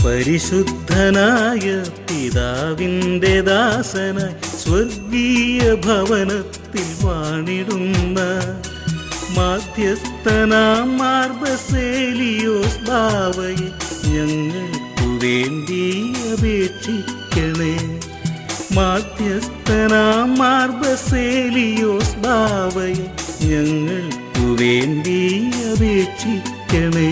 പരിശുദ്ധനായ പിതാവിൻ്റെ ദാസനായി സ്വർഗീയ ഭവനത്തിൽ വാണിടുന്ന മാധ്യസ്ഥനാം മാർ ബസേലിയോസ് ബാവയെ ഞങ്ങൾക്കു വേണ്ടി അപേക്ഷിക്കണേ. മാധ്യസ്ഥനാം മാർ ബസേലിയോസ് ബാവയെ ഞങ്ങൾക്കു വേണ്ടി അപേക്ഷിക്കണേ.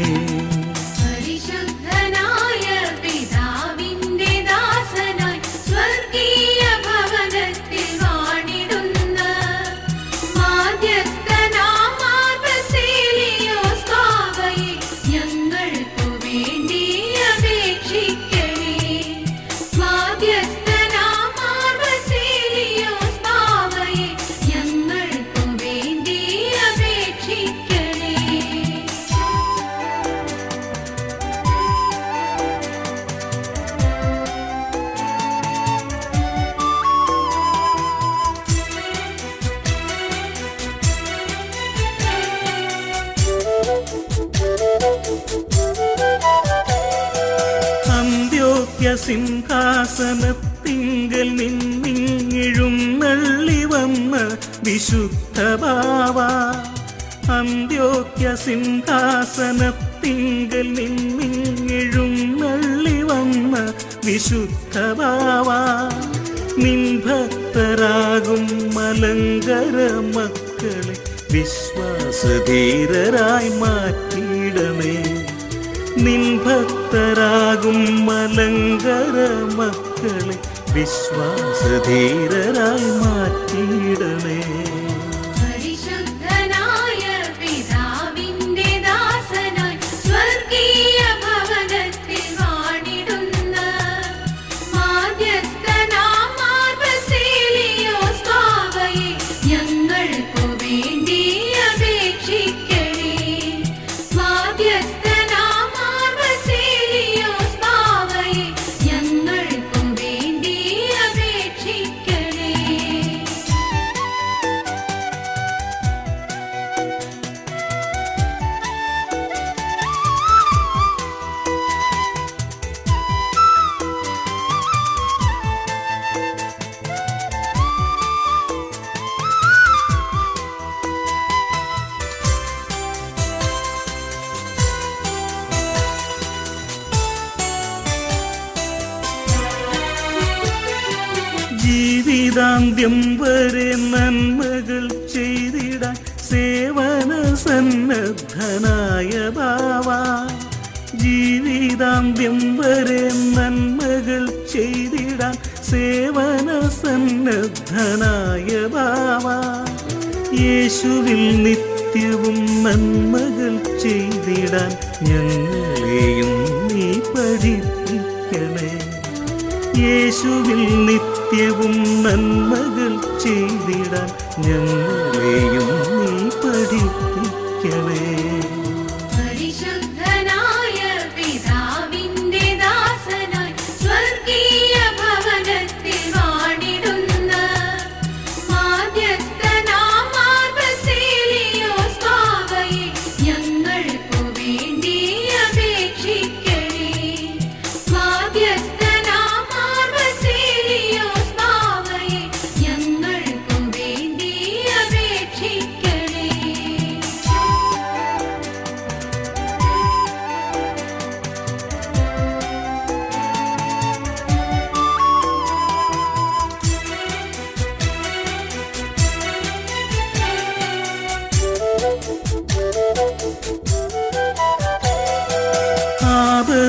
സിംഹാസനത്തിങ്കൽ നിന്നിഴുന്നള്ളി വന്ന വിശുദ്ധ ബാവ, അന്ത്യോക്യ സിംഹാസനത്തിങ്കൽ നിന്നിഴുന്നള്ളി വന്ന വിശുദ്ധ ബാവ, നിൻ ഭക്തരാകും മലങ്കര മക്കളെ വിശ്വാസധീരരായി മാറ്റിയിടണേ. നിൻ ഭക്തരാകും മലങ്കര മക്കളെ വിശ്വാസധീരരായി മാറ്റിയിടണേ. ജീവിതാന്ത്യം വരെ നന്മകൾ ചെയ്തിടാൻ സേവന സന്നദ്ധനായ ബാവ, ജീവിതാന്ത്യം വരെ നന്മകൾ ചെയ്തിടാൻ സേവന സന്നദ്ധനായ ബാവ, യേശുവിൽ നിത്യവും നന്മകൾ ചെയ്തിടാൻ ഞങ്ങളെയും നീ പഠിപ്പിക്കണേ. യേശുവിൽ നിത്യവും നന്മകൾ ചെയ്തിടാൻ ഞങ്ങളെയും നീ പഠിപ്പിക്കണേ.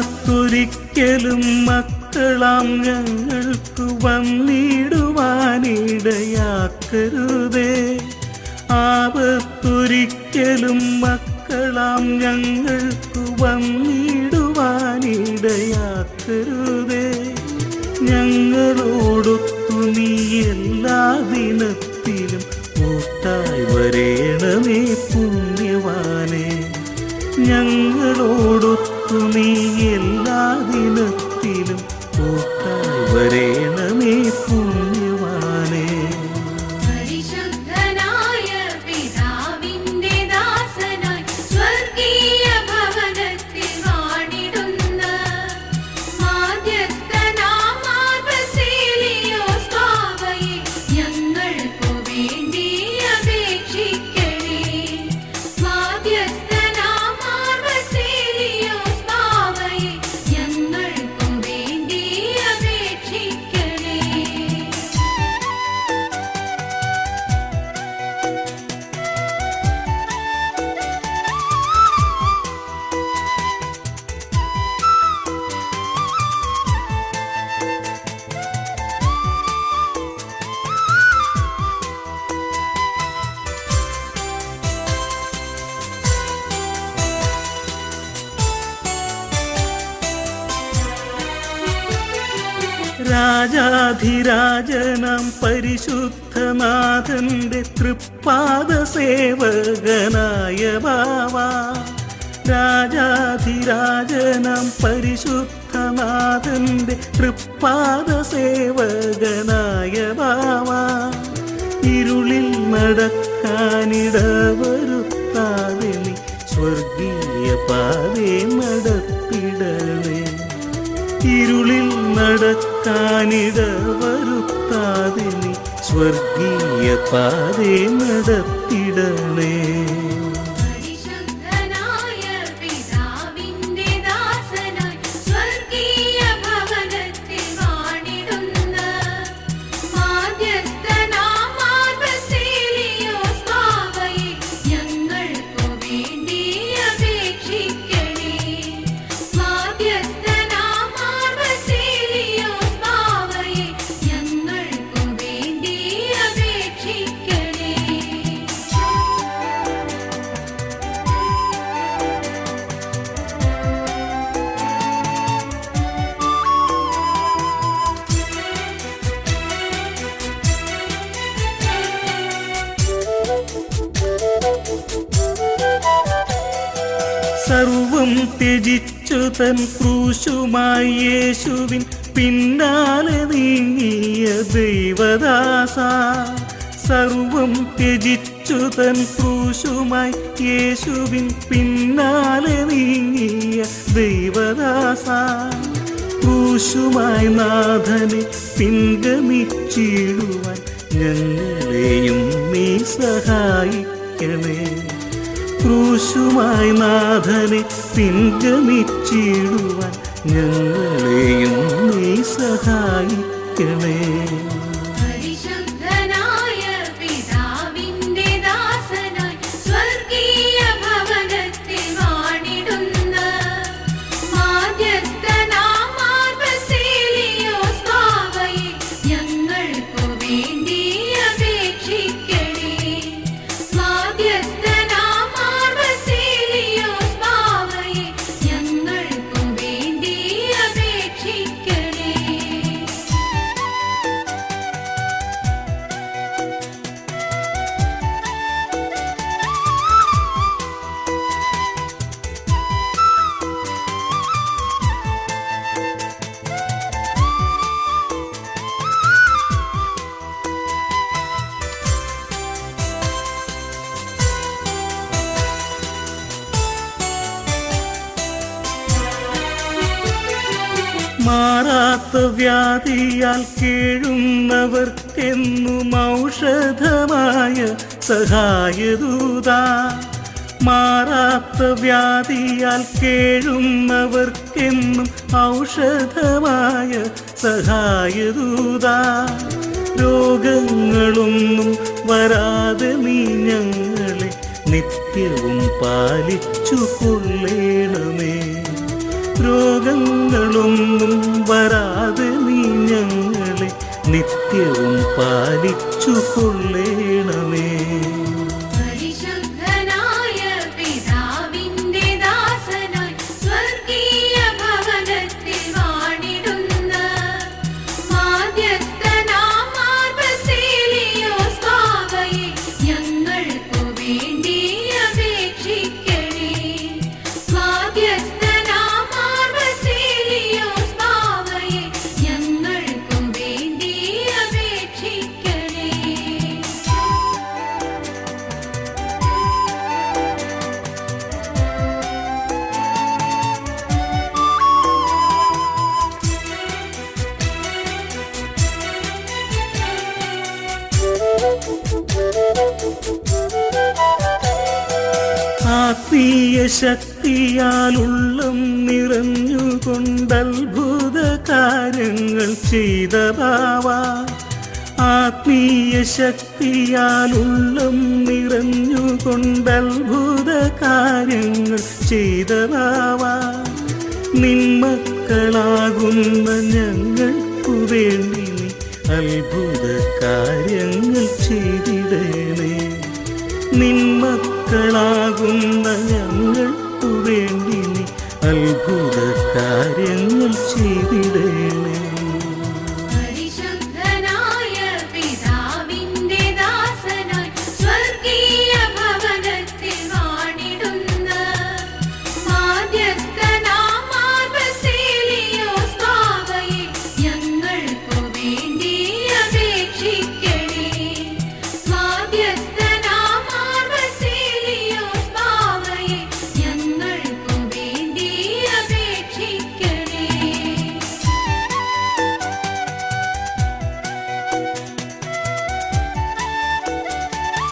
ആപത്തൊരിക്കലും മക്കളാം ഞങ്ങൾക്ക് വന്നിടുവാനിടയാക്കരുതേ. ആപത്തൊരിക്കലും മക്കളാം ഞങ്ങൾക്ക് വന്നിടുവാനിടയാക്കരുതേ. ഞങ്ങളോടൊത്തു നീ എല്ലാ ദിനത്തിലും കൂട്ടായി വരേണമേ പുണ്യവാനേ. ഞങ്ങളോടൊത്തു നീ എല്ലാ ദിനത്തിലും കൂട്ടായി വരേണമേ പുണ്യവാനേ. രാജാധിരാജനാം പരിശുദ്ധനാഥന്റെ തൃപ്പാദ സേവകനായ ബാവാ. രാജാധിരാജനാം പരിശുദ്ധനാഥന്റെ തൃപ്പാദ സേവകനായ ബാവാ. ഇരുളിൽ നടക്കാനിടവരുത്താതെ നീ സ്വർഗീയ പാതേ നടത്തിടണേ. ഇരുളിൽ നടക്കാനിടവരുത്താതെ നീ സ്വർഗീയ പാതേ നടത്തിടണേ. സർവം ത്യജിച്ചു തൻ ക്രൂശുമായി യേശുവിൻ പിന്നാലെ നീങ്ങിയ ദൈവദാസ. സർവം ത്യജിച്ചു തൻ ക്രൂശുമായി യേശുവിൻ പിന്നാലെ നീങ്ങിയ ദൈവദാസ. ക്രൂശുമായി നാഥനെ പിൻഗമിച്ചിടുവാൻ ഞങ്ങളെയും നീ സഹായിക്കണേ. ക്രൂശുമായി നാഥനെ പിൻഗമിച്ചിടുവാൻ ഞങ്ങളെയും നീ സഹായിക്കണേ. മാറാത്ത വ്യാധിയാൽ കേഴുന്നവർക്കെന്നും ഔഷധമായ സഹായദൂത. മാറാത്ത വ്യാധിയാൽ കേഴുന്നവർക്കെന്നും ഔഷധമായ സഹായദൂത. രോഗങ്ങളൊന്നും വരാതെ നീ ഞങ്ങളെ നിത്യവും പാലിച്ചു കൊള്ളേണമേ. രോഗങ്ങളൊന്നും വരാതെ നീ ഞങ്ങളെ നിത്യവും പാലിച്ചു കൊള്ളേണമേ. ആത്മീയ ശക്തിയാലുള്ളം നിറഞ്ഞുകൊണ്ടത്ഭുത കാര്യങ്ങൾ ചെയ്ത ബാവാ. ആത്മീയ ശക്തിയാലുള്ളം നിറഞ്ഞുകൊണ്ടത്ഭുത കാര്യങ്ങൾ ചെയ്ത ബാവാ. നിന്മക്കളാകുന്ന ഞങ്ങൾക്കു വേണ്ടി നീ അത്ഭുത കാര്യങ്ങൾ ചെയ്തിടണേ. നിന്മക്കളാകുന്ന ഞങ്ങൾക്കു വേണ്ടി നീ അത്ഭുത കാര്യങ്ങൾ ചെയ്തിടേ.